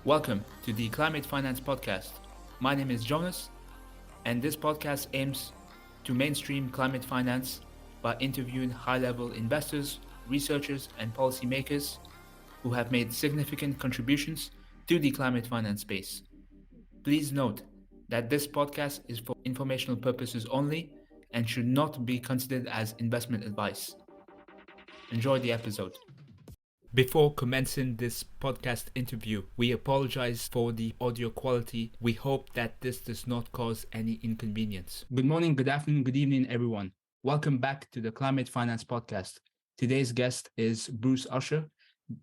Welcome to the Climate Finance Podcast. My name is Jonas, and this podcast aims to mainstream climate finance by interviewing high level investors, researchers, and policymakers who have made significant contributions to the climate finance space. Please note that this podcast is for informational purposes only and should not be considered as investment advice. Enjoy the episode. Before commencing this podcast interview, we apologize for the audio quality. We hope that this does not cause any inconvenience. Good morning, good afternoon, good evening, everyone. Welcome back to the Climate Finance Podcast. Today's guest is Bruce Usher.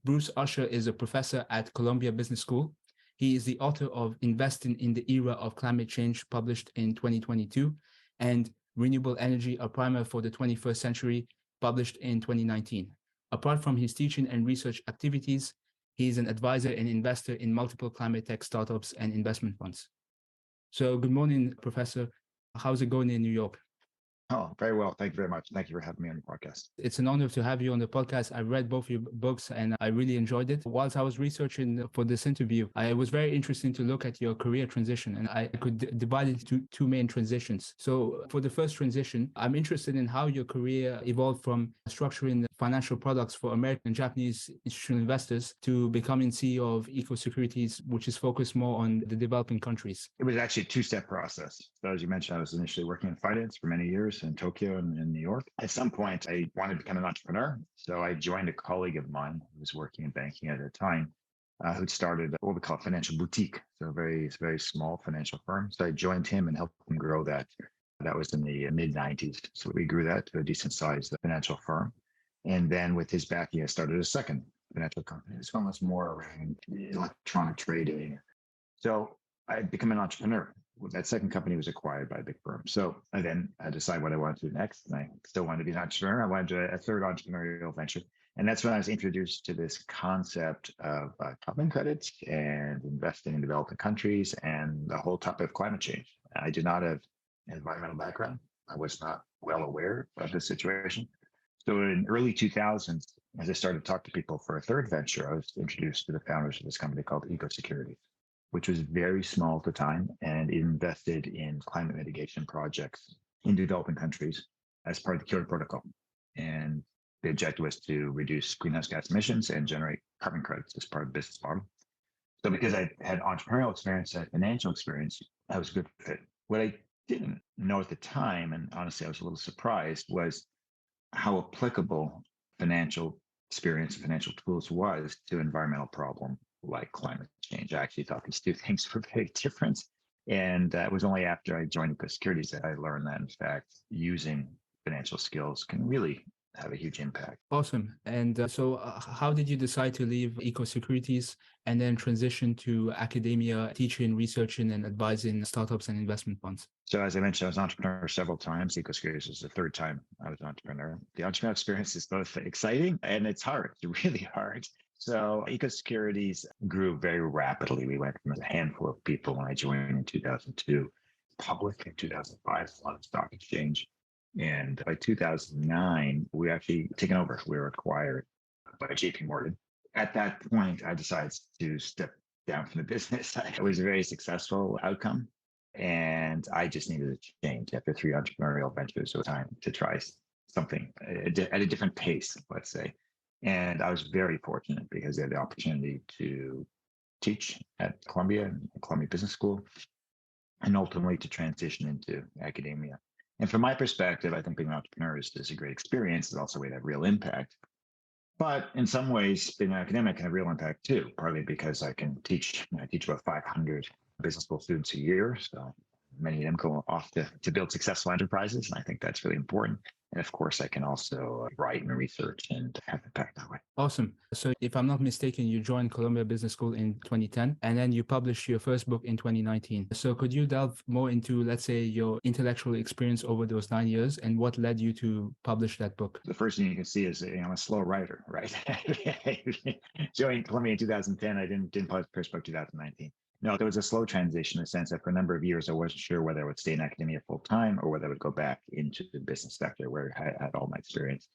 Bruce Usher is a professor at Columbia Business School. He is the author of Investing in the Era of Climate Change, published in 2022, and Renewable Energy, a Primer for the 21st Century, published in 2019. Apart from his teaching and research activities, he is an advisor and investor in multiple climate tech startups and investment funds. So good morning, Professor. How's it going in New York? Oh, very well. Thank you very much. Thank you for having me on the podcast. It's an honor to have you on the podcast. I read both your books and I really enjoyed it. Whilst I was researching for this interview, it was very interesting to look at your career transition, and I could divide it into two main transitions. So for the first transition, I'm interested in how your career evolved from structuring financial products for American and Japanese institutional investors to becoming CEO of EcoSecurities, which is focused more on the developing countries. It was actually a two-step process. So as you mentioned, I was initially working in finance for many years in Tokyo and in New York. At some point, I wanted to become an entrepreneur. So I joined a colleague of mine who was working in banking at the time, who'd started what we call a financial boutique. So a very, very small financial firm. So I joined him and helped him grow that. That was in the mid-90s. So we grew that to a decent sized financial firm. And then with his backing, I started a second financial company. This one was more around electronic trading. So I became an entrepreneur. That second company was acquired by a big firm. So I then I decided what I wanted to do next. And I still wanted to be an entrepreneur. I wanted a third entrepreneurial venture. And that's when I was introduced to this concept of carbon credits and investing in developing countries and the whole topic of climate change. I did not have an environmental background. I was not well aware of the situation. So in early 2000s, as I started to talk to people for a third venture, I was introduced to the founders of this company called EcoSecurities, which was very small at the time, and it invested in climate mitigation projects in developing countries as part of the Kyoto Protocol. And the objective was to reduce greenhouse gas emissions and generate carbon credits as part of the business model. So because I had entrepreneurial experience and financial experience, I was a good fit. What I didn't know at the time, and honestly, I was a little surprised, was how applicable financial experience and financial tools was to environmental problem like climate change. I actually thought these two things were very different. And it was only after I joined EcoSecurities that I learned that, in fact, using financial skills can really have a huge impact. Awesome. And so how did you decide to leave EcoSecurities and then transition to academia, teaching, researching, and advising startups and investment funds? So as I mentioned, I was an entrepreneur several times. EcoSecurities was the third time I was an entrepreneur. The entrepreneurial experience is both exciting and it's hard. It's really hard. So EcoSecurities grew very rapidly. We went from a handful of people when I joined in 2002, public in 2005, on the stock exchange. And by 2009, we actually taken over. We were acquired by JP Morgan. At that point, I decided to step down from the business. It was a very successful outcome. And I just needed a change after 3 entrepreneurial ventures. It was time to try something at a different pace, let's say. And I was very fortunate because I had the opportunity to teach at Columbia Business School, and ultimately to transition into academia. And from my perspective, I think being an entrepreneur is a great experience. It's also a way to have real impact. But in some ways, being an academic can have real impact too, partly because I teach about 500 business school students a year. So many of them go off to build successful enterprises. And I think that's really important. And of course, I can also write and research and have impact that way. Awesome. So if I'm not mistaken, you joined Columbia Business School in 2010, and then you published your first book in 2019. So could you delve more into, let's say, your intellectual experience over those 9 years and what led you to publish that book? The first thing you can see is I'm a slow writer, right? Joined Columbia in 2010. I didn't publish the first book 2019. No, there was a slow transition in the sense that for a number of years, I wasn't sure whether I would stay in academia full time or whether I would go back into the business sector where I had all my experience.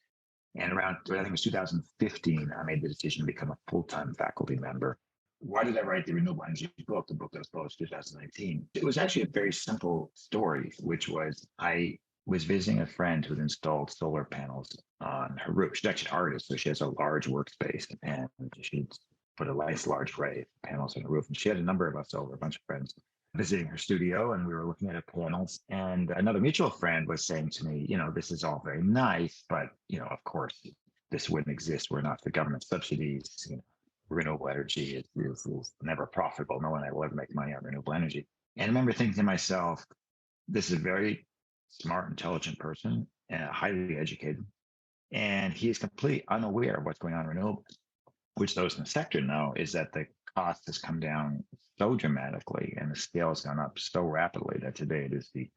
And around, I think it was 2015, I made the decision to become a full-time faculty member why did I write the Renewable Energy book, the book that was published in 2019? It was actually a very simple story, which was I was visiting a friend who had installed solar panels on her roof. She's actually an artist, so she has a large workspace, and she'd put a nice large array of panels on the roof. And she had a number of us over, a bunch of friends, visiting her studio, and we were looking at her panels. And another mutual friend was saying to me, this is all very nice, but, of course, this wouldn't exist were not for government subsidies. Renewable energy is never profitable. No one will ever make money on renewable energy. And I remember thinking to myself, this is a very smart, intelligent person, highly educated, and he is completely unaware of what's going on in renewables, which those in the sector know is that the cost has come down so dramatically and the scale has gone up so rapidly that today it is the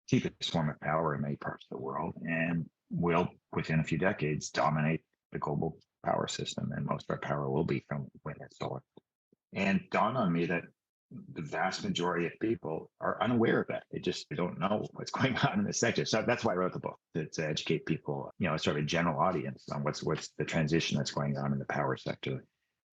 cheapest form of power in many parts of the world and will, within a few decades, dominate the global power system. And most of our power will be from wind and solar. And it dawned on me that the vast majority of people are unaware of that. They don't know what's going on in the sector. So that's why I wrote the book, to educate people, sort of a general audience on what's the transition that's going on in the power sector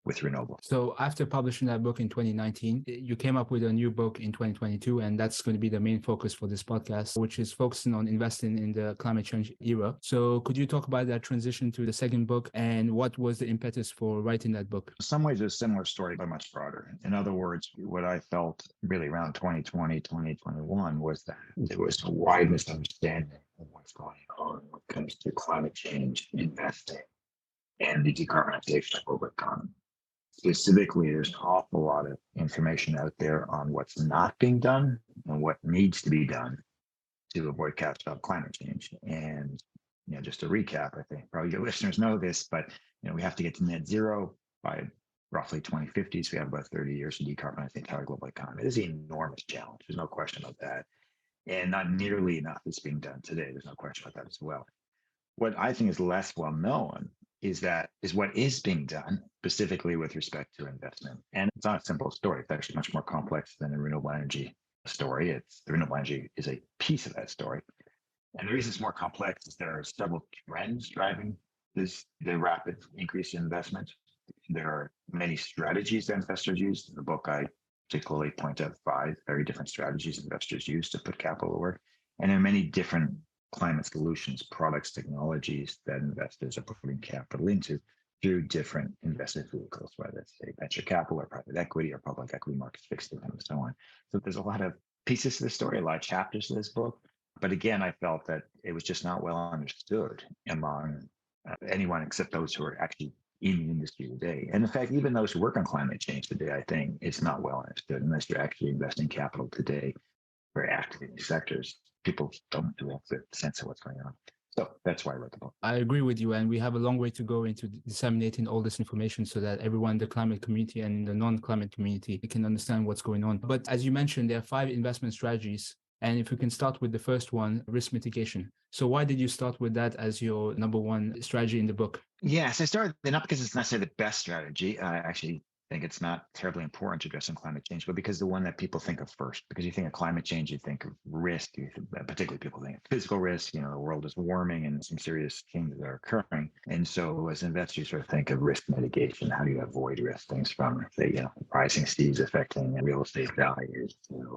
with renewables. So after publishing that book in 2019, you came up with a new book in 2022, and that's going to be the main focus for this podcast, which is focusing on investing in the climate change era. So could you talk about that transition to the second book and what was the impetus for writing that book? In some ways, it's a similar story, but much broader. In other words, what I felt really around 2020, 2021 was that there was a wide misunderstanding of what's going on when it comes to climate change investing and the decarbonization of global economy. Specifically, there's an awful lot of information out there on what's not being done and what needs to be done to avoid catastrophic climate change. And just to recap, I think probably your listeners know this, but we have to get to net zero by roughly 2050. So we have about 30 years to decarbonize the entire global economy. This is an enormous challenge. There's no question about that. And not nearly enough is being done today. There's no question about that as well. What I think is less well known is what is being done specifically with respect to investment. And it's not a simple story. It's actually much more complex than the renewable energy story. The renewable energy is a piece of that story. And the reason it's more complex is there are several trends driving the rapid increase in investment. There are many strategies that investors use. In the book, I particularly point out 5 very different strategies investors use to put capital to work. And there are many different climate solutions, products, technologies that investors are putting capital into through different investment vehicles, whether it's venture capital or private equity or public equity markets, fixed income, and so on. So there's a lot of pieces to the story, a lot of chapters to this book. But again, I felt that it was just not well understood among anyone except those who are actually in the industry today. And in fact, even those who work on climate change today, I think it's not well understood unless you're actually investing capital today very active in these sectors. People don't have the sense of what's going on. So that's why I wrote the book. I agree with you. And we have a long way to go into disseminating all this information so that everyone in the climate community and in the non-climate community can understand what's going on. But as you mentioned, there are 5 investment strategies. And if we can start with the first one, risk mitigation. So why did you start with that as your number 1 strategy in the book? Yes, I started not because it's necessarily the best strategy. I actually think it's not terribly important to address climate change, but because the one that people think of first. Because you think of climate change, you think of risk. Particularly people think of physical risk. The world is warming and some serious changes are occurring. And so as investors, you sort of think of risk mitigation. How do you avoid risk? Things from, say, rising seas affecting real estate values,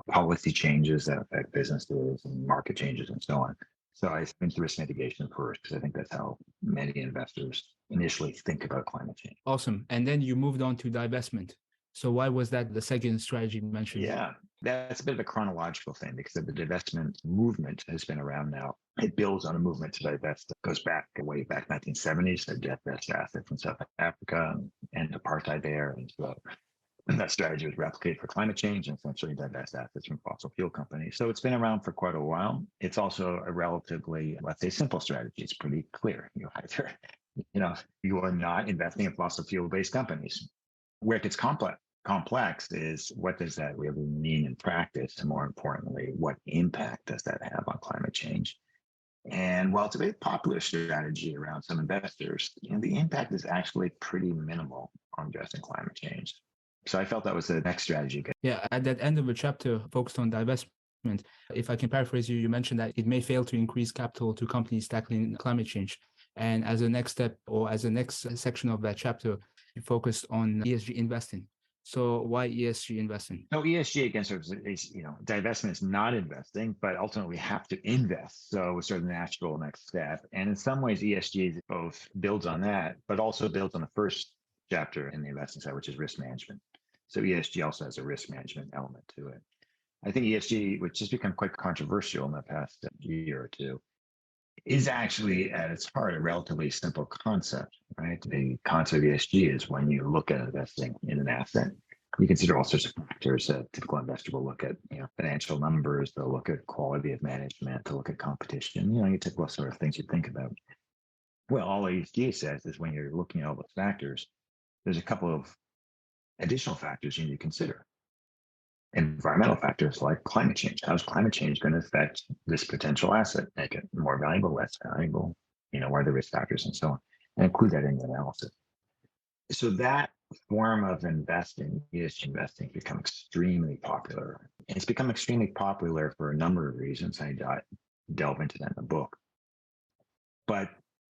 policy changes that affect businesses and market changes and so on. So I think risk mitigation first, because I think that's how many investors initially think about climate change. Awesome. And then you moved on to divestment. So why was that the second strategy mentioned? Yeah, that's a bit of a chronological thing because the divestment movement has been around now. It builds on a movement to divest that goes way back 1970s, so divest assets in South Africa and apartheid there. And so that strategy was replicated for climate change and essentially divest assets from fossil fuel companies. So it's been around for quite a while. It's also a relatively, let's say, simple strategy. It's pretty clear. You are not investing in fossil fuel-based companies. Where it gets complex is what does that really mean in practice? And more importantly, what impact does that have on climate change? And while it's a very popular strategy around some investors, the impact is actually pretty minimal on addressing climate change. So I felt that was the next strategy. Yeah, at that end of the chapter focused on divestment, if I can paraphrase you, you mentioned that it may fail to increase capital to companies tackling climate change. And as a next step or as a next section of that chapter, you focused on ESG investing. So why ESG investing? No, ESG again sort of is, divestment is not investing, but ultimately we have to invest. So it's sort of the natural next step. And in some ways, ESG both builds on that, but also builds on the first chapter in the investing side, which is risk management. So ESG also has a risk management element to it. I think ESG, which has become quite controversial in the past year or two, is actually at its heart a relatively simple concept, right? The concept of ESG is when you look at investing in an asset, you consider all sorts of factors. A typical investor will look at financial numbers, they'll look at quality of management, they'll look at competition, you typical sort of things you think about. Well, all ESG says is when you're looking at all those factors, there's a couple of additional factors you need to consider. Environmental factors like climate change. How is climate change going to affect this potential asset? Make it more valuable, less valuable? What are the risk factors and so on? And include that in the analysis. So that form of investing, ESG investing, become extremely popular. And it's become extremely popular for a number of reasons. I delve into that in the book. But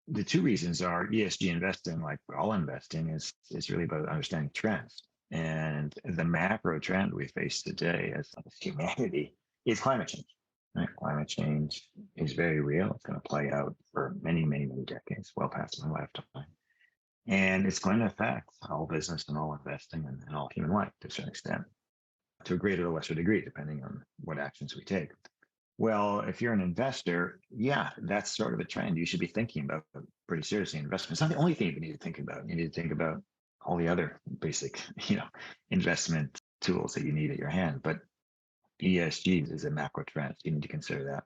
the two reasons are ESG investing, like all investing, is really about understanding trends. And the macro trend we face today as humanity is climate change. Right? Climate change is very real. It's going to play out for many, many, many decades, well past my lifetime. And it's going to affect all business and all investing and all human life to a certain extent, to a greater or lesser degree, depending on what actions we take. Well, if you're an investor, yeah, that's sort of a trend you should be thinking about pretty seriously. Investment. It's not the only thing you need to think about. You need to think about all the other basic, investment tools that you need at your hand. But ESG is a macro trend. You need to consider that.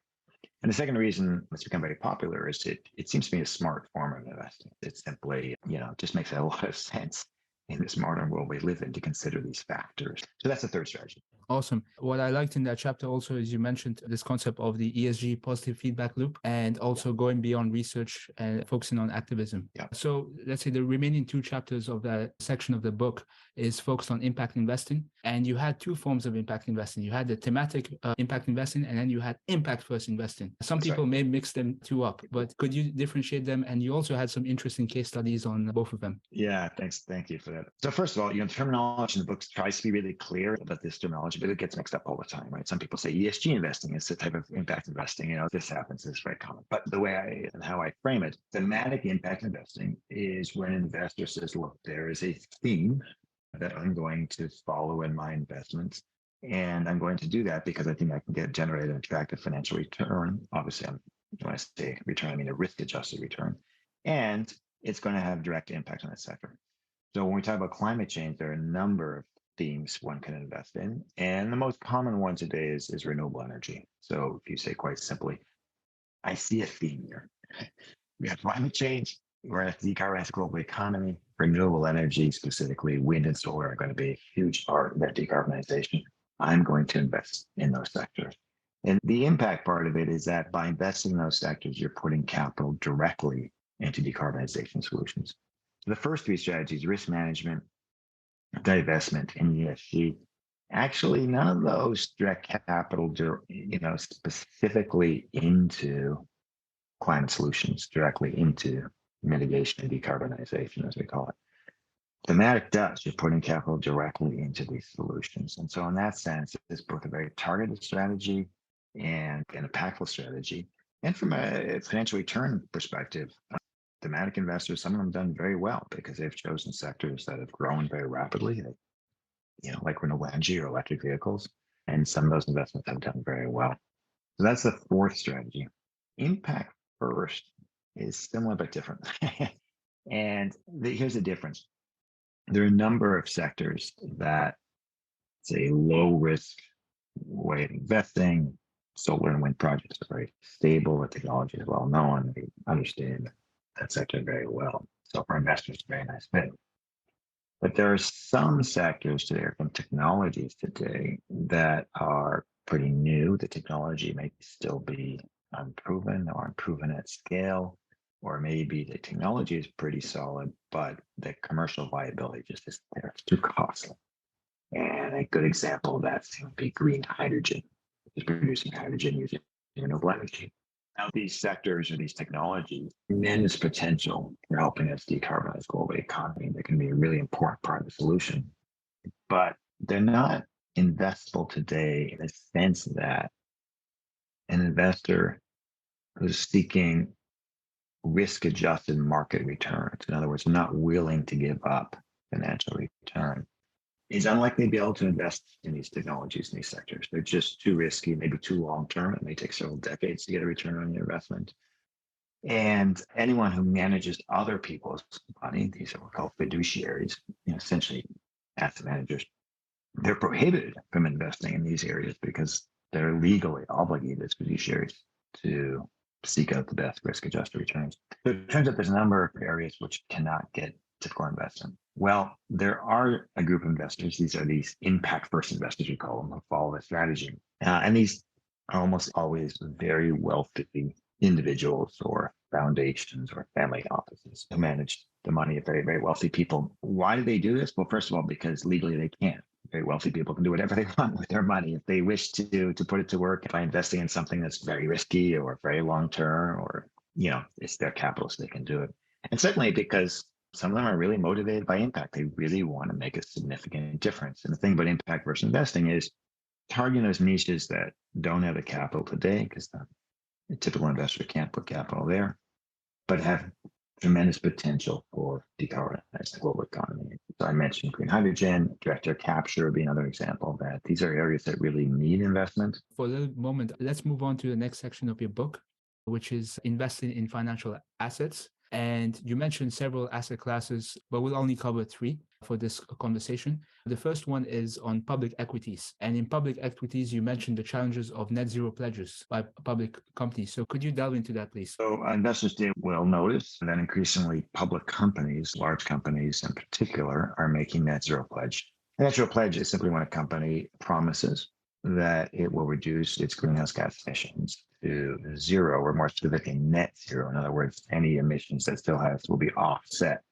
And the second reason it's become very popular is it seems to be a smart form of investing. It simply, just makes a lot of sense in this modern world we live in to consider these factors. So that's the third strategy. Awesome. What I liked in that chapter also is you mentioned this concept of the ESG positive feedback loop and also going beyond research and focusing on activism. Yeah. So let's say the remaining two chapters of that section of the book is focused on impact investing. And you had two forms of impact investing. You had the thematic impact investing, and then you had impact first investing. Some people may mix them two up, but could you differentiate them? And you also had some interesting case studies on both of them. Yeah, thanks. Thank you for that. So first of all, terminology in the book tries to be really clear about this terminology, but it gets mixed up all the time, right? Some people say ESG investing is the type of impact investing. This happens, it's very common. But the way and how I frame it, thematic impact investing is when an investor says, look, there is a theme that I'm going to follow in my investments. And I'm going to do that because I think I can generate an attractive financial return. Obviously, when I say return, I mean a risk-adjusted return. And it's going to have direct impact on that sector. So when we talk about climate change, there are a number of themes one can invest in. And the most common one today is renewable energy. So if you say quite simply, I see a theme here. We have climate change. We're going to decarbonize the global economy. Renewable energy, specifically wind and solar, are going to be a huge part of that decarbonization. I'm going to invest in those sectors. And the impact part of it is that by investing in those sectors, you're putting capital directly into decarbonization solutions. The first three strategies, risk management, divestment, and ESG, actually none of those direct capital, specifically into climate solutions, directly into mitigation and decarbonization, as we call it. Thematic does. You're putting capital directly into these solutions. And so in that sense, it's both a very targeted strategy and an impactful strategy. And from a financial return perspective, thematic investors, some of them have done very well because they've chosen sectors that have grown very rapidly, like renewable energy or electric vehicles. And some of those investments have done very well. So that's the fourth strategy. Impact first is similar but different. And here's the difference. There are a number of sectors that say low risk way of investing. Solar and wind projects are very stable. The technology is well known. They understand that sector very well. So for investors, it's a very nice fit. But there are some sectors today, or some technologies today, that are pretty new. The technology may still be unproven or unproven at scale, or maybe the technology is pretty solid, but the commercial viability just isn't there. It's too costly. And a good example of that would be green hydrogen, which is producing hydrogen using renewable energy. Now, these sectors or these technologies, tremendous potential for helping us decarbonize global economy. They can be a really important part of the solution. but they're not investable today in the sense that an investor who's seeking risk adjusted market returns, in other words, not willing to give up financial return, is unlikely to be able to invest in these technologies in these sectors. They're just too risky, maybe too long term. It may take several decades to get a return on your investment. And anyone who manages other people's money, these are what we call fiduciaries, essentially asset managers, they're prohibited from investing in these areas because they're legally obligated as fiduciaries to seek out the best risk adjusted returns. So it turns out there's a number of areas which cannot get typical investment. Well, there are a group of investors. These are these impact first investors, we call them, who follow the strategy. And these are almost always very wealthy individuals or foundations or family offices who manage the money of very, very wealthy people. Why do they do this? Well, first of all, because legally they can. Very wealthy people can do whatever they want with their money. If they wish to put it to work by investing in something that's very risky or very long term, or it's their capital, so they can do it. And certainly because some of them are really motivated by impact. They really want to make a significant difference. And the thing about impact versus investing is targeting those niches that don't have the capital today, because the typical investor can't put capital there, but have tremendous potential for decarbonizing the global economy. So I mentioned green hydrogen, direct air capture would be another example of that. These are areas that really need investment. For a little moment, let's move on to the next section of your book, which is investing in financial assets. And you mentioned several asset classes, but we'll only cover 3 for this conversation. The first one is on public equities. And in public equities, you mentioned the challenges of net zero pledges by public companies. So could you delve into that, please? So investors will notice that increasingly public companies, large companies in particular, are making net zero pledge. A net zero pledge is simply when a company promises that it will reduce its greenhouse gas emissions to zero, or more specifically, net zero. In other words, any emissions that still has will be offset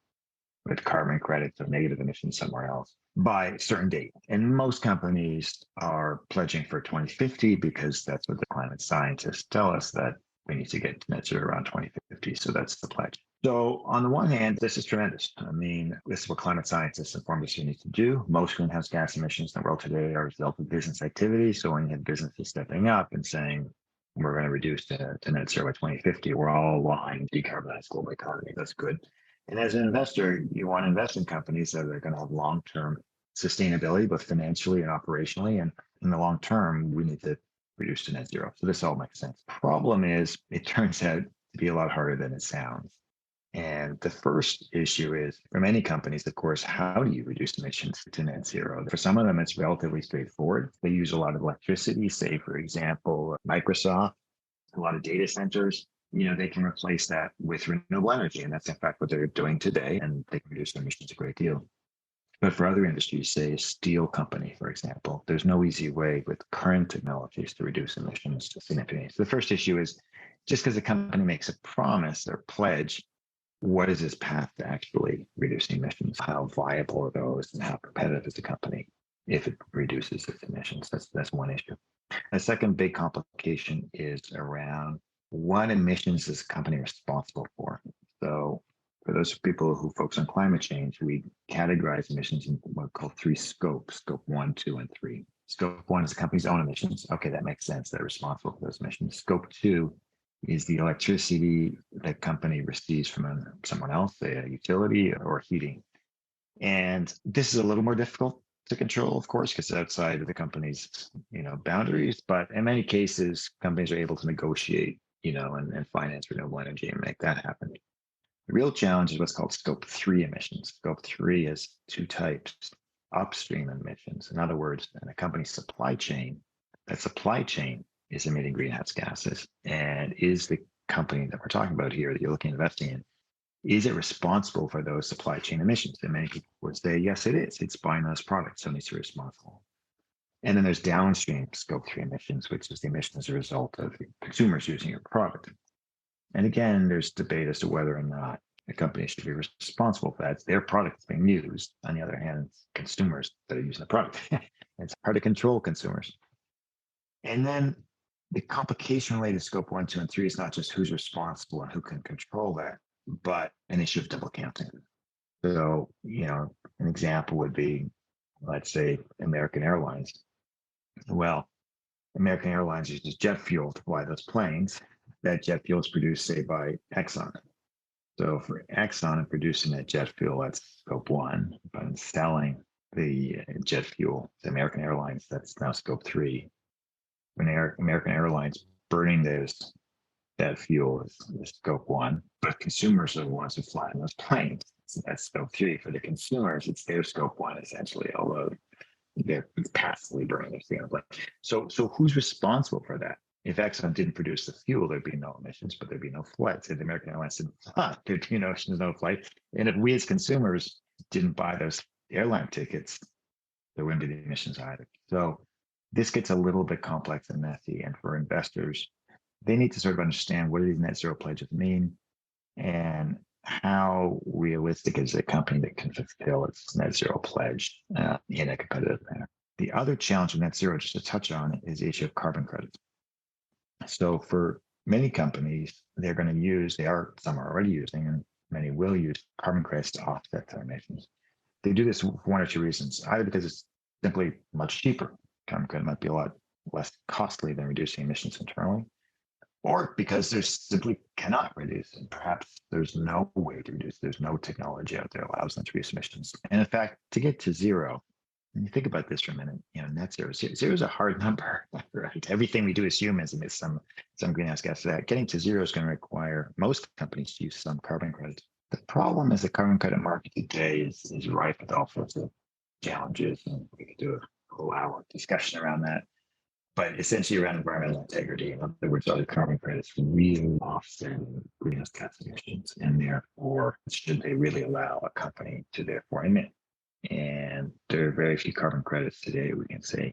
with carbon credits or negative emissions somewhere else by a certain date. And most companies are pledging for 2050 because that's what the climate scientists tell us, that we need to get to net zero around 2050. So that's the pledge. So on the one hand, this is tremendous. I mean, this is what climate scientists inform us we need to do. Most greenhouse gas emissions in the world today are a result of business activity. So when you have businesses stepping up and saying, we're going to reduce to net zero by 2050, we're all aligned to decarbonize global economy. That's good. And as an investor, you want to invest in companies that are going to have long-term sustainability, both financially and operationally. And in the long term, we need to reduce to net zero. So this all makes sense. Problem is, it turns out to be a lot harder than it sounds. And the first issue is, for many companies, of course, how do you reduce emissions to net zero? For some of them, it's relatively straightforward. They use a lot of electricity, say, for example, Microsoft, a lot of data centers. They can replace that with renewable energy. And that's in fact what they're doing today. And they can reduce their emissions a great deal. But for other industries, say a steel company, for example, there's no easy way with current technologies to reduce emissions significantly. So the first issue is, just because a company makes a promise or pledge, what is its path to actually reducing emissions? How viable are those, and how competitive is the company if it reduces its emissions? That's one issue. A second big complication is around what emissions is the company responsible for. So for those people who focus on climate change, we categorize emissions in what we call 3 scopes: scope 1, 2, and 3. Scope 1 is the company's own emissions. Okay, that makes sense. They're responsible for those emissions. Scope 2 is the electricity that company receives from someone else, say a utility or heating. And this is a little more difficult to control, of course, because it's outside of the company's boundaries. But in many cases, companies are able to negotiate, and finance renewable energy and make that happen. The real challenge is what's called scope 3 emissions. Scope 3 is 2 types: upstream emissions. In other words, in a company's supply chain, that supply chain is emitting greenhouse gases. And is the company that we're talking about here, that you're looking at investing in, is it responsible for those supply chain emissions? And many people would say, yes, it is. It's buying those products, so it needs to be responsible. And then there's downstream scope 3 emissions, which is the emission as a result of consumers using your product. And again, there's debate as to whether or not a company should be responsible for that. It's their product that's being used. On the other hand, it's consumers that are using the product. It's hard to control consumers. And then the complication related to scope 1, 2, and 3 is not just who's responsible and who can control that, but an issue of double counting. So, an example would be let's say American Airlines. Well, American Airlines uses jet fuel to fly those planes. That jet fuel is produced, say, by Exxon. So for Exxon and producing that jet fuel, that's scope one. But selling the jet fuel to American Airlines, that's now scope three. When American Airlines burning that fuel is scope one, but consumers are the ones who fly in those planes. So that's scope three. For the consumers, it's their scope one essentially, although they're passively burning their fuel. So who's responsible for that? If Exxon didn't produce the fuel, there'd be no emissions, but there'd be no flights. If the American Airlines said, there'd be no emissions, no flights. And if we as consumers didn't buy those airline tickets, there wouldn't be the emissions either. So this gets a little bit complex and messy. And for investors, they need to sort of understand what do these net zero pledges mean and how realistic is a company that can fulfill its net zero pledge in a competitive manner. The other challenge of net zero, just to touch on, is the issue of carbon credits. So for many companies, they're going to use, some are already using, and many will use carbon credits to offset their emissions. They do this for one or two reasons, either because it's simply much cheaper. Carbon credit might be a lot less costly than reducing emissions internally, or because they simply cannot reduce, and perhaps there's no way to reduce. There's no technology out there that allows them to reduce emissions. And in fact, to get to zero, when you think about this for a minute, net zero is a hard number, right? Everything we do as humans emits some greenhouse gas. That getting to zero is going to require most companies to use some carbon credits. The problem is the carbon credit market today is rife with all sorts of challenges, and we could do a whole hour discussion around that. But essentially around environmental integrity. In other words, are the carbon credits really offsetting greenhouse gas emissions? And therefore, should they really allow a company to therefore emit? And there are very few carbon credits today. We can say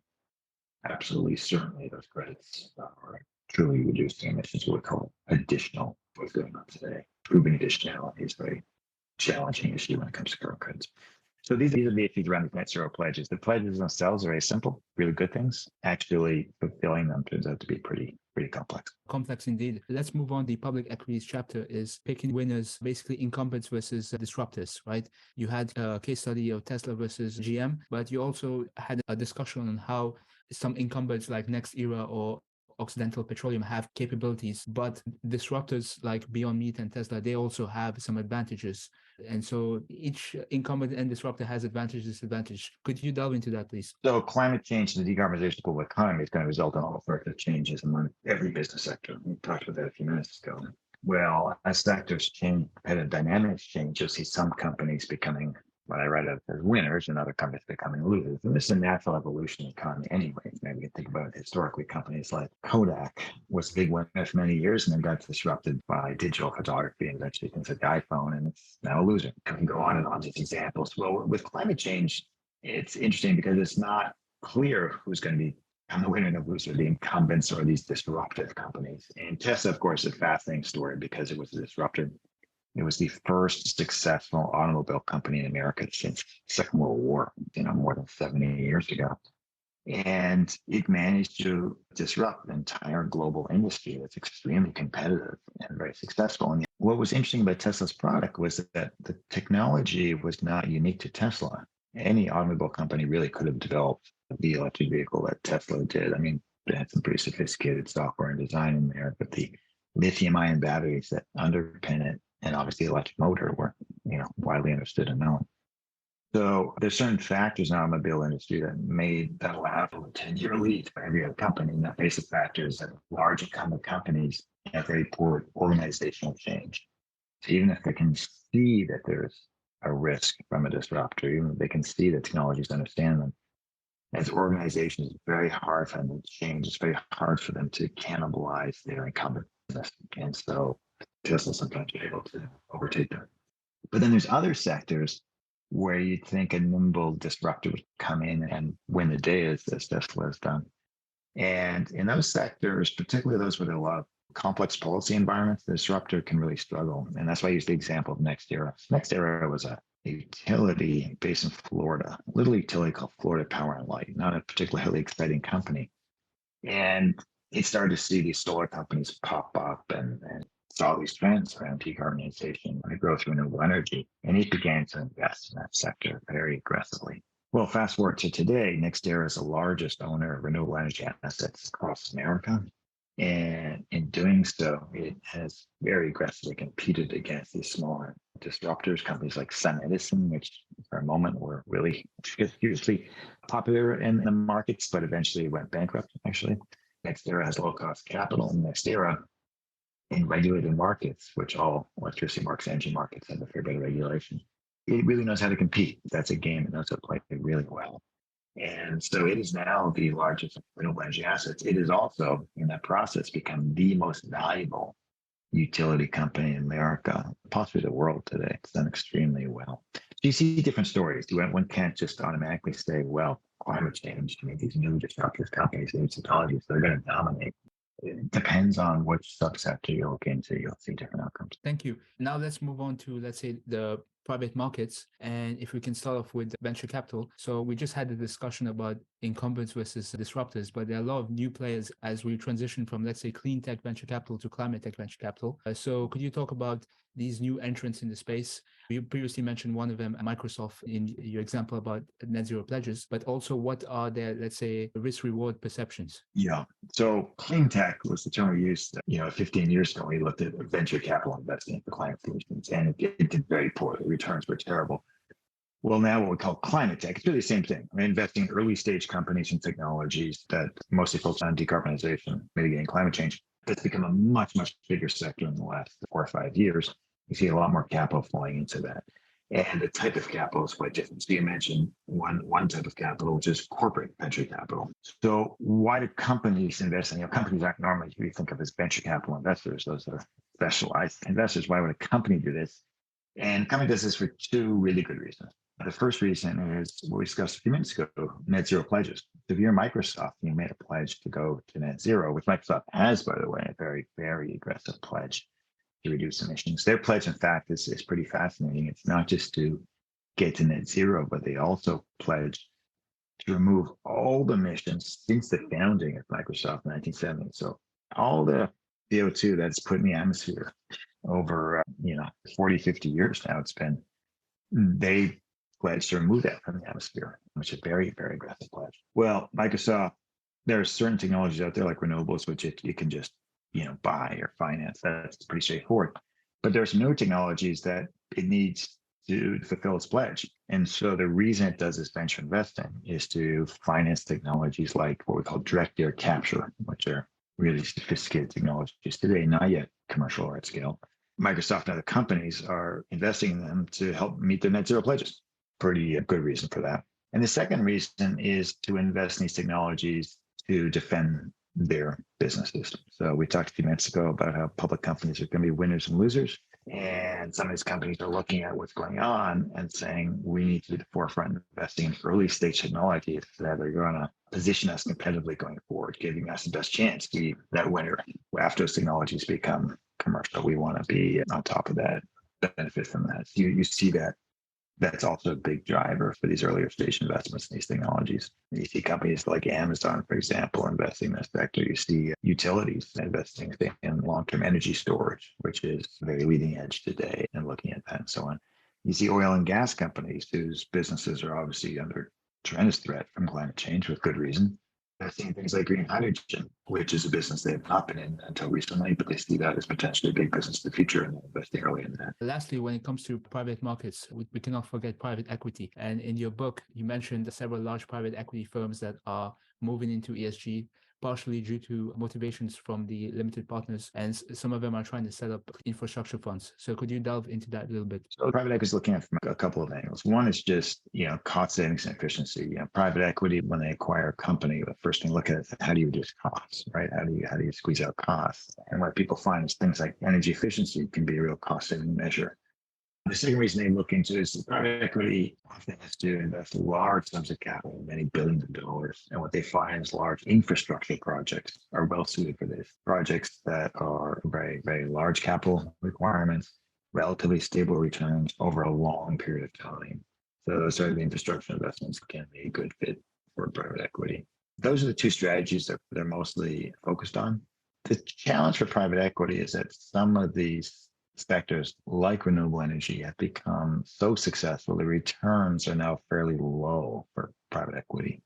absolutely certainly those credits are truly reducing emissions, what we call additional, what's going on today. Proving additionality is a very challenging issue when it comes to carbon credits. So these are the issues around the net zero pledges. The pledges themselves are very simple, really good things. Actually fulfilling them turns out to be pretty complex. Complex indeed. Let's move on. The public equities chapter is picking winners, basically incumbents versus disruptors, right? You had a case study of Tesla versus GM, but you also had a discussion on how some incumbents like Next Era or Occidental Petroleum have capabilities, but disruptors like Beyond Meat and Tesla, they also have some advantages. And so each incumbent and disruptor has advantage, disadvantage. Could you delve into that, please? So climate change and the decarbonization of the global economy is going to result in all sorts of changes among every business sector. We talked about that a few minutes ago. Well, as sectors change, competitive dynamics change, you'll see some companies becoming what I write as winners and other companies becoming losers. And this is a natural evolution of the economy anyway. Maybe you can think about it historically. Companies like Kodak was a big winner for many years and then got disrupted by digital photography and eventually things like the iPhone, and it's now a loser. You can go on and on these examples. Well, with climate change, it's interesting because it's not clear who's going to be the winner and the loser, the incumbents or these disruptive companies. And Tesla, of course, is a fascinating story because it was a disruptor. It was the first successful automobile company in America since the Second World War, more than 70 years ago. And it managed to disrupt the entire global industry. It's extremely competitive and very successful. And what was interesting about Tesla's product was that the technology was not unique to Tesla. Any automobile company really could have developed the electric vehicle that Tesla did. I mean, they had some pretty sophisticated software and design in there, but the lithium-ion batteries that underpin it and obviously the electric motor were, widely understood and known. So there's certain factors in the automobile industry that allow for a 10-year lead for every other company. And that basic factor is that large incumbent companies have very poor organizational change. So even if they can see that there's a risk from a disruptor, even if they can see that technologies understand them, as organizations, it's very hard for them to change. It's very hard for them to cannibalize their incumbent business. And so Tesla sometimes is able to overtake them. But then there's other sectors where you'd think a nimble disruptor would come in and win the day as Tesla has done. And in those sectors, particularly those with a lot of complex policy environments, the disruptor can really struggle. And that's why I use the example of Next Era. Next Era was a utility based in Florida, a little utility called Florida Power and Light, not a particularly exciting company. And it started to see these solar companies pop up and saw these trends around decarbonization and the growth of renewable energy. And it began to invest in that sector very aggressively. Well, fast forward to today, NextEra is the largest owner of renewable energy assets across America. And in doing so, it has very aggressively competed against these smaller disruptors, companies like Sun Edison, which for a moment were really hugely popular in the markets, but eventually went bankrupt, actually. NextEra has low cost capital. NextEra in regulated markets, which all electricity markets, energy markets have a fair bit of regulation. It really knows how to compete. That's a game it knows how to play really well. And so it is now the largest renewable energy assets. It is also in that process become the most valuable utility company in America, possibly the world today. It's done extremely well. So you see different stories. One can't just automatically say, well, climate change, I mean, these new disruptive companies, new technologies, they're going to dominate. It depends on which subsector you look into, you'll see different outcomes. Thank you. Now let's move on to, let's say, the private markets. And if we can start off with venture capital. So we just had a discussion about incumbents versus disruptors, but there are a lot of new players as we transition from, let's say, clean tech venture capital to climate tech venture capital. So could you talk about these new entrants in the space? You previously mentioned one of them, Microsoft, in your example about net zero pledges, but also what are their, let's say, risk reward perceptions? Yeah. So clean tech was the term we used, 15 years ago. We looked at venture capital investing for climate solutions, and it did very poorly. Returns were terrible. Well, now what we call climate tech, it's really the same thing. We're investing in early stage companies and technologies that mostly focus on decarbonization, mitigating climate change. That's become a much, much bigger sector in the last 4 or 5 years. You see a lot more capital flowing into that. And the type of capital is quite different. So you mentioned one type of capital, which is corporate venture capital. So why do companies invest in? Companies aren't normally you think of as venture capital investors. Those are specialized investors. Why would a company do this? And a company does this for two really good reasons. The first reason is what we discussed a few minutes ago, net zero pledges. If you're Microsoft, you made a pledge to go to net zero, which Microsoft has, by the way, a very, very aggressive pledge to reduce emissions. Their pledge, in fact, is pretty fascinating. It's not just to get to net zero, but they also pledge to remove all the emissions since the founding of Microsoft in 1970. So all the CO2 that's put in the atmosphere over 40, 50 years now, it's been, they pledged to remove that from the atmosphere, which is a very, very aggressive pledge. Well, Microsoft, there are certain technologies out there like renewables, which you can just buy or finance. That's pretty straightforward. But there's new technologies that it needs to fulfill its pledge. And so the reason it does this venture investing is to finance technologies like what we call direct air capture, which are really sophisticated technologies today, not yet commercial or at scale. Microsoft and other companies are investing in them to help meet their net zero pledges. Pretty good reason for that. And the second reason is to invest in these technologies to defend their businesses. So we talked a few minutes ago about how public companies are going to be winners and losers. And some of these companies are looking at what's going on and saying, we need to be at the forefront of investing in early stage technologies that are going to position us competitively going forward, giving us the best chance to be that winner. After those technologies become commercial, we want to be on top of that, benefit from that. So you see that. That's also a big driver for these earlier stage investments in these technologies. You see companies like Amazon, for example, investing in this sector. You see utilities investing in long-term energy storage, which is very leading edge today, and looking at that and so on. You see oil and gas companies whose businesses are obviously under tremendous threat from climate change with good reason. Seeing things like green hydrogen, which is a business they have not been in until recently, but they see that as potentially a big business in the future and they're investing early in that. Lastly, when it comes to private markets, we cannot forget private equity. And in your book, you mentioned several large private equity firms that are moving into ESG, partially due to motivations from the limited partners, and some of them are trying to set up infrastructure funds. So could you delve into that a little bit? So private equity is looking at from a couple of angles. One is just, cost savings and efficiency. Private equity, when they acquire a company, the first thing to look at is how do you reduce costs, right? How do you squeeze out costs? And what people find is things like energy efficiency can be a real cost saving measure. The second reason they look into is private equity often has to invest large sums of capital, many billions of dollars. And what they find is large infrastructure projects are well suited for this. Projects that are very, very large capital requirements, relatively stable returns over a long period of time. So those are the infrastructure investments can be a good fit for private equity. Those are the two strategies that they're mostly focused on. The challenge for private equity is that some of these sectors like renewable energy have become so successful, the returns are now fairly low for private equity.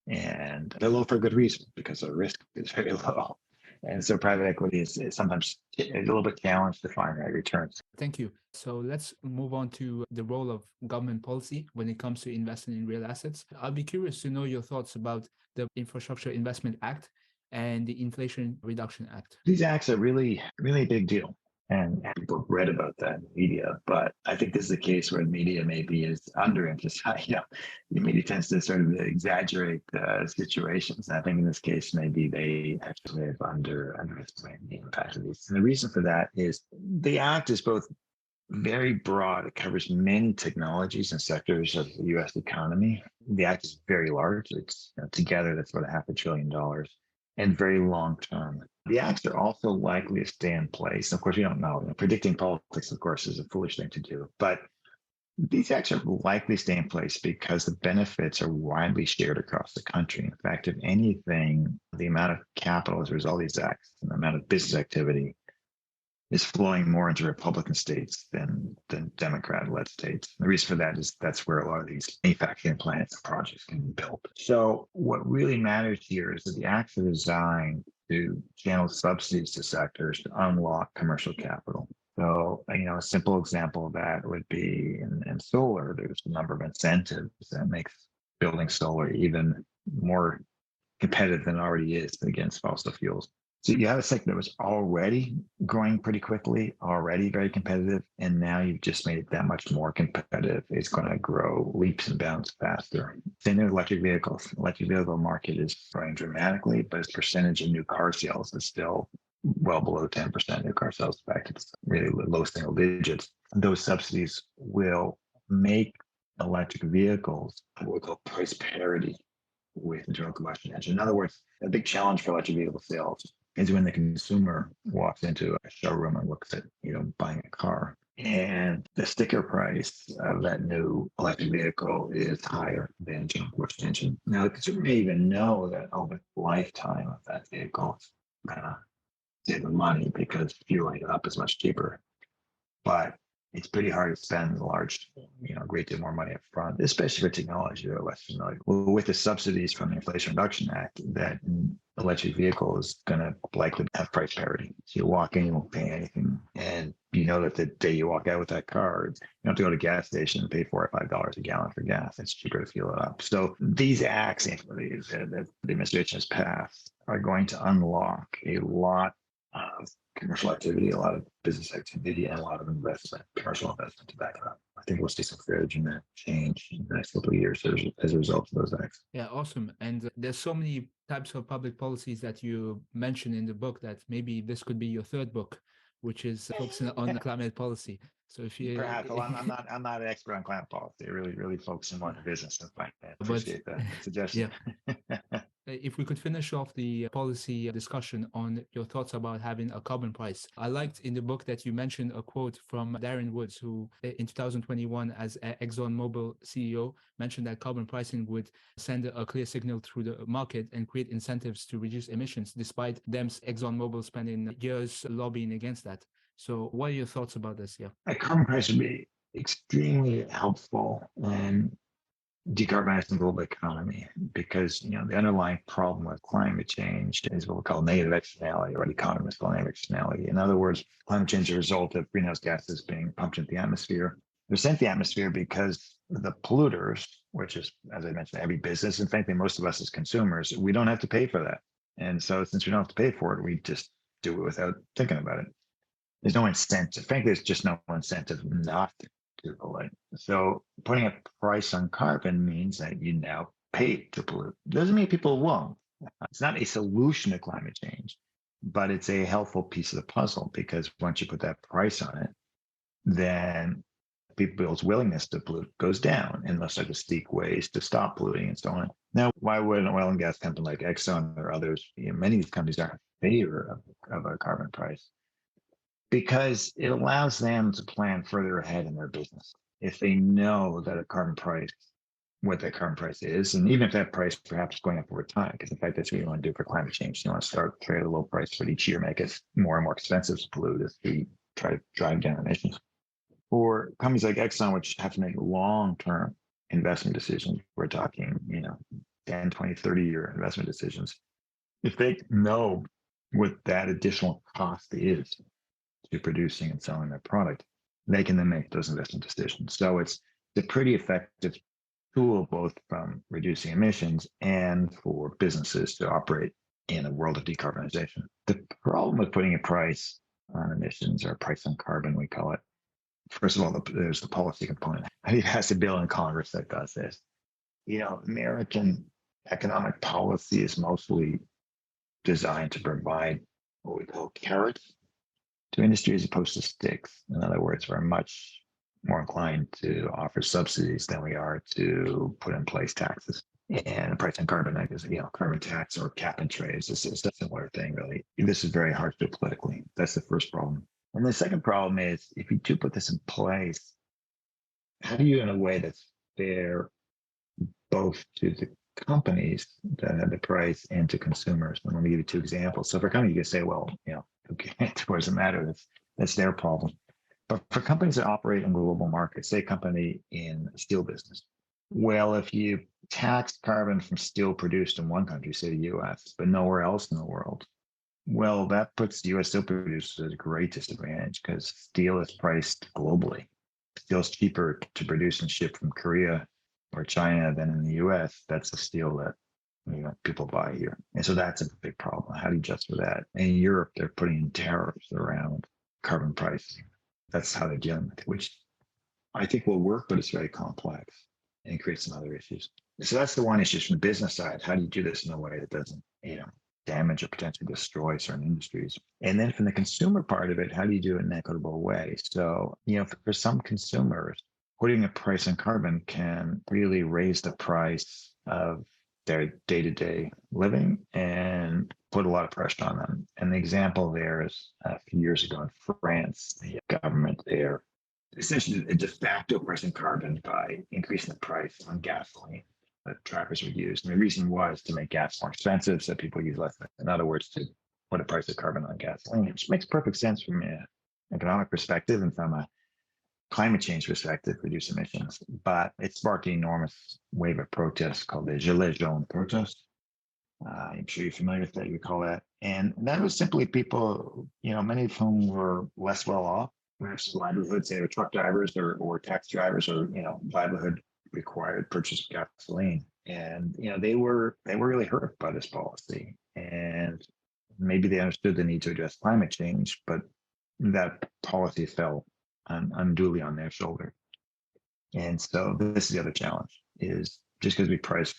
And they're low for a good reason because the risk is very low. And so private equity is sometimes a little bit challenged to find right returns. Thank you. So let's move on to the role of government policy when it comes to investing in real assets. I'll be curious to know your thoughts about the Infrastructure Investment Act and the Inflation Reduction Act. These acts are really, really a big deal. And people have read about that in the media, but I think this is a case where the media maybe is underemphasized. The media tends to sort of exaggerate situations. And I think in this case, maybe they actually have underestimated the impact of these. And the reason for that is the act is both very broad. It covers many technologies and sectors of the U.S. economy. The act is very large. It's together that's about $500 billion and very long term. The acts are also likely to stay in place. Of course, we don't know. Predicting politics, of course, is a foolish thing to do. But these acts are likely to stay in place because the benefits are widely shared across the country. In fact, if anything, the amount of capital as a result of these acts and the amount of business activity is flowing more into Republican states than Democrat-led states. The reason for that is that's where a lot of these manufacturing plants and projects can be built. So what really matters here is that the acts are designed to channel subsidies to sectors to unlock commercial capital. So, a simple example of that would be in solar, there's a number of incentives that makes building solar even more competitive than it already is against fossil fuels. So you have a sector that was already growing pretty quickly, already very competitive, and now you've just made it that much more competitive. It's going to grow leaps and bounds faster. Same with electric vehicles. Electric vehicle market is growing dramatically, but its percentage of new car sales is still well below 10% new car sales. In fact, it's really low single digits. Those subsidies will make electric vehicles what we call price parity with internal combustion engine. In other words, a big challenge for electric vehicle sales is when the consumer walks into a showroom and looks at, buying a car, and the sticker price of that new electric vehicle is higher than internal combustion engine. Now, the consumer may even know that over the lifetime of that vehicle, it's gonna save them money because fueling it up is much cheaper. But it's pretty hard to spend a great deal more money up front, especially for technology they're less familiar. Well, with the subsidies from the Inflation Reduction Act, that electric vehicle is going to likely have price parity. So you walk in, you won't pay anything. And you know that the day you walk out with that car, you don't have to go to a gas station and pay $4 or $5 a gallon for gas. It's cheaper to fuel it up. So these acts that the administration has passed are going to unlock a lot of commercial activity, a lot of business activity, and a lot of commercial investment to back it up. I think we'll see some fairly dramatic change in the next couple of years as a result of those acts. Yeah, awesome. And there's so many types of public policies that you mentioned in the book that maybe this could be your third book, which is focusing on climate policy. So if you perhaps, well, I'm not an expert on climate policy. I really focusing on the business and I appreciate that suggestion. Yeah. If we could finish off the policy discussion on your thoughts about having a carbon price. I liked in the book that you mentioned a quote from Darren Woods, who in 2021 as ExxonMobil CEO mentioned that carbon pricing would send a clear signal through the market and create incentives to reduce emissions, despite them, ExxonMobil, spending years lobbying against that. So what are your thoughts about this? Yeah. A carbon price would be extremely helpful in decarbonizing the global economy because the underlying problem with climate change is what we call negative externality, or what economists call negative externality. In other words, climate change is a result of greenhouse gases being pumped into the atmosphere. They're sent to the atmosphere because the polluters, which is, as I mentioned, every business, and frankly, most of us as consumers, we don't have to pay for that. And so since we don't have to pay for it, we just do it without thinking about it. There's no incentive. Frankly, there's just no incentive not to pollute. So putting a price on carbon means that you now pay to pollute. Doesn't mean people won't. It's not a solution to climate change, but it's a helpful piece of the puzzle because once you put that price on it, then people's willingness to pollute goes down unless there's steep ways to stop polluting and so on. Now, why would an oil and gas company like Exxon or others, many of these companies are in favor of a carbon price? Because it allows them to plan further ahead in their business. If they know that what that carbon price is, and even if that price perhaps is going up over time, because in fact, that's what you want to do for climate change. You want to start trade at a low price, but each year make it more and more expensive to pollute as the try to drive down emissions. For companies like Exxon, which have to make long-term investment decisions, we're talking, 10, 20, 30-year investment decisions. If they know what that additional cost is to producing and selling their product, they can then make those investment decisions. So it's a pretty effective tool, both from reducing emissions and for businesses to operate in a world of decarbonization. The problem with putting a price on emissions, or a price on carbon, we call it, first of all, there's the policy component. It has a bill in Congress that does this. American economic policy is mostly designed to provide what we call carrots to industry as opposed to sticks. In other words, we're much more inclined to offer subsidies than we are to put in place taxes. And the price on carbon, I guess, carbon tax or cap and trade is a similar thing, really. This is very hard to do politically. That's the first problem. And the second problem is, if you do put this in place, how do you, in a way that's fair both to the companies that have the price and to consumers? And let me give you two examples. So for a company, you can say, well, okay, what does it matter? That's their problem. But for companies that operate in global markets, say a company in the steel business, well, if you tax carbon from steel produced in one country, say the US, but nowhere else in the world, well, that puts the US steel producers at a great disadvantage because steel is priced globally. Steel is cheaper to produce and ship from Korea or China than in the US. That's the steel that people buy here. And so that's a big problem. How do you adjust for that? And in Europe, they're putting in tariffs around carbon pricing. That's how they're dealing with it, which I think will work, but it's very complex and creates some other issues. So that's the one issue from the business side. How do you do this in a way that doesn't, damage or potentially destroy certain industries? And then from the consumer part of it, how do you do it in an equitable way? So, for some consumers, putting a price on carbon can really raise the price of their day-to-day living and put a lot of pressure on them. And the example there is a few years ago in France, the government there essentially a de facto price on carbon by increasing the price on gasoline that drivers would use. And the reason was to make gas more expensive so people use less. In other words, to put a price of carbon on gasoline, which makes perfect sense from an economic perspective and from a climate change perspective, reduce emissions. But it sparked an enormous wave of protests called the Gilets jaunes protest. I'm sure you're familiar with that, you recall that. And that was simply people, many of whom were less well off, perhaps livelihoods, say they were truck drivers or taxi drivers, or, livelihood required purchase of gasoline. And, they were really hurt by this policy. And maybe they understood the need to address climate change, but that policy fell unduly on their shoulder. And so this is the other challenge, is just because we price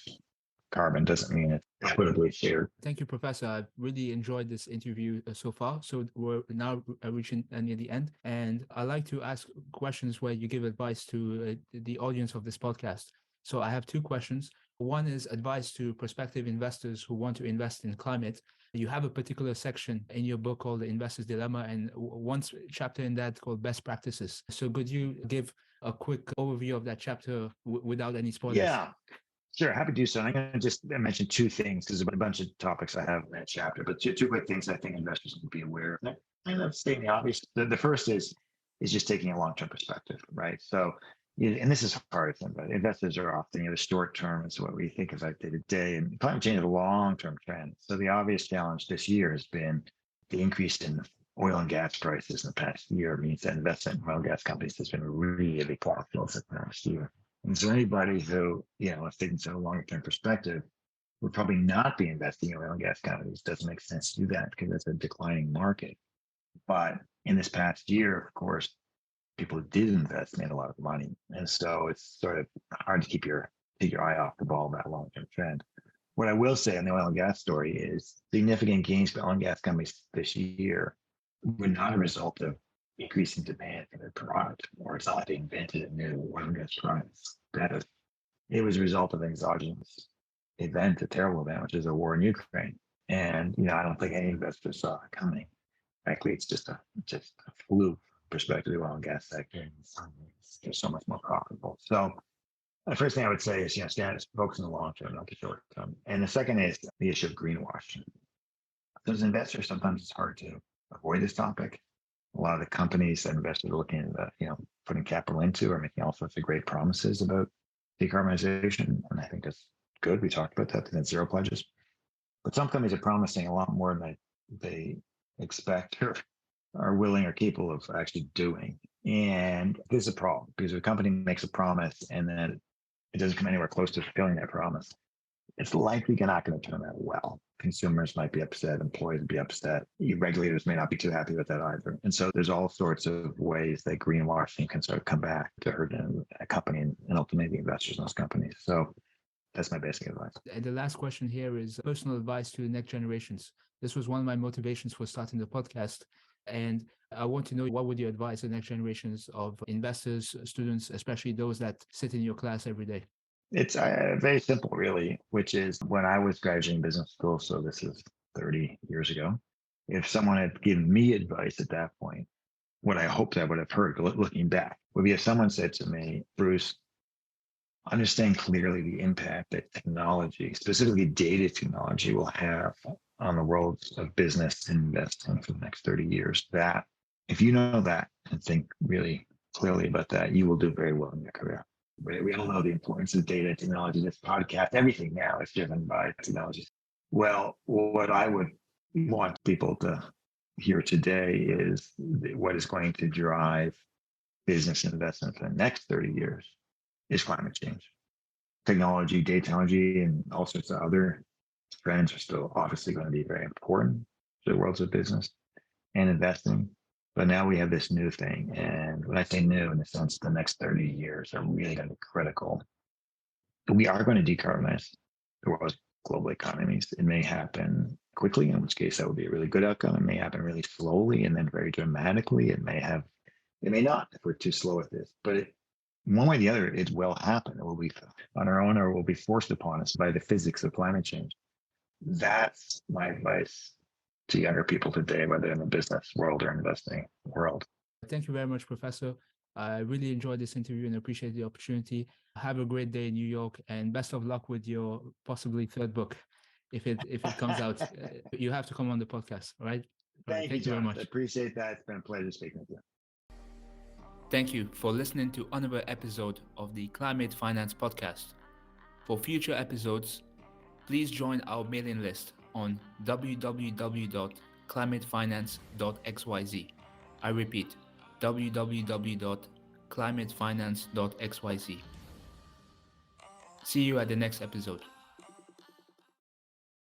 carbon doesn't mean it's equitably shared. Thank you, Professor. I've really enjoyed this interview so far. So we're now reaching near the end. And I like to ask questions where you give advice to the audience of this podcast. So I have two questions. One is advice to prospective investors who want to invest in climate. You have a particular section in your book called The Investor's Dilemma, and one chapter in that called Best Practices. So could you give a quick overview of that chapter without any spoilers? Yeah, sure. Happy to do so. And I'm going to just mention two things because there's a bunch of topics I have in that chapter, but two quick things I think investors need to be aware of. I'm not stating the obvious. The first is just taking a long-term perspective, right? So, and this is hard, but investors are often, the short term is what we think about day to day, and climate change is a long-term trend. So the obvious challenge this year has been the increase in oil and gas prices in the past year. Means that investment in oil and gas companies has been really profitable the past year. And so anybody who, is taking a longer-term perspective would probably not be investing in oil and gas companies. It doesn't make sense to do that because it's a declining market. But in this past year, of course, people who did invest made a lot of money. And so it's sort of hard to take your eye off the ball of that long-term trend. What I will say on the oil and gas story is significant gains for oil and gas companies this year were not a result of increasing demand for their product, or it's not like they invented a new oil and gas product. It was a result of an exogenous event, a terrible event, which is a war in Ukraine. And I don't think any investor saw it coming. Frankly, it's just a fluke perspective of the oil and gas sector, and they're so much more profitable. So the first thing I would say is, focus on the long term, not the short term. And the second is the issue of greenwashing. As investors, sometimes it's hard to avoid this topic. A lot of the companies that investors are looking at, putting capital into are making all sorts of great promises about decarbonization. And I think that's good. We talked about that, the net zero pledges. But some companies are promising a lot more than they expect or are willing or capable of actually doing. And there's a problem because if a company makes a promise and then it doesn't come anywhere close to fulfilling that promise, it's likely not going to turn out well. Consumers might be upset, employees will be upset, regulators may not be too happy with that either. And so there's all sorts of ways that greenwashing can sort of come back to hurt a company and ultimately the investors in those companies. So that's my basic advice. And the last question here is personal advice to the next generations. This was one of my motivations for starting the podcast. And I want to know, what would you advise the next generations of investors, students, especially those that sit in your class every day? It's very simple, really, which is when I was graduating business school, so this is 30 years ago, if someone had given me advice at that point, what I hoped I would have heard looking back would be if someone said to me, Bruce, understand clearly the impact that technology, specifically data technology, will have on the world of business investing for the next 30 years. That if you know that and think really clearly about that, you will do very well in your career. We all know the importance of data technology. This podcast, everything now is driven by technology. Well, what I would want people to hear today is what is going to drive business investment for the next 30 years is climate change. Technology, data technology, and all sorts of other trends are still obviously going to be very important to the worlds of business and investing. But now we have this new thing. And when I say new, in the sense the next 30 years are really going to be critical. But we are going to decarbonize the world's global economies. It may happen quickly, in which case that would be a really good outcome. It may happen really slowly and then very dramatically. It may not if we're too slow at this. But one way or the other, it will happen. It will be on our own or will be forced upon us by the physics of climate change. That's my advice to younger people today, whether in the business world or investing world. Thank you very much, Professor. I really enjoyed this interview and appreciate the opportunity. Have a great day in New York, and best of luck with your possibly third book. If it comes out, you have to come on the podcast, all right? Thank you very much. I appreciate that. It's been a pleasure speaking with you. Thank you for listening to another episode of the Climate Finance Podcast. For future episodes, please join our mailing list on www.climatefinance.xyz. I repeat, www.climatefinance.xyz. See you at the next episode.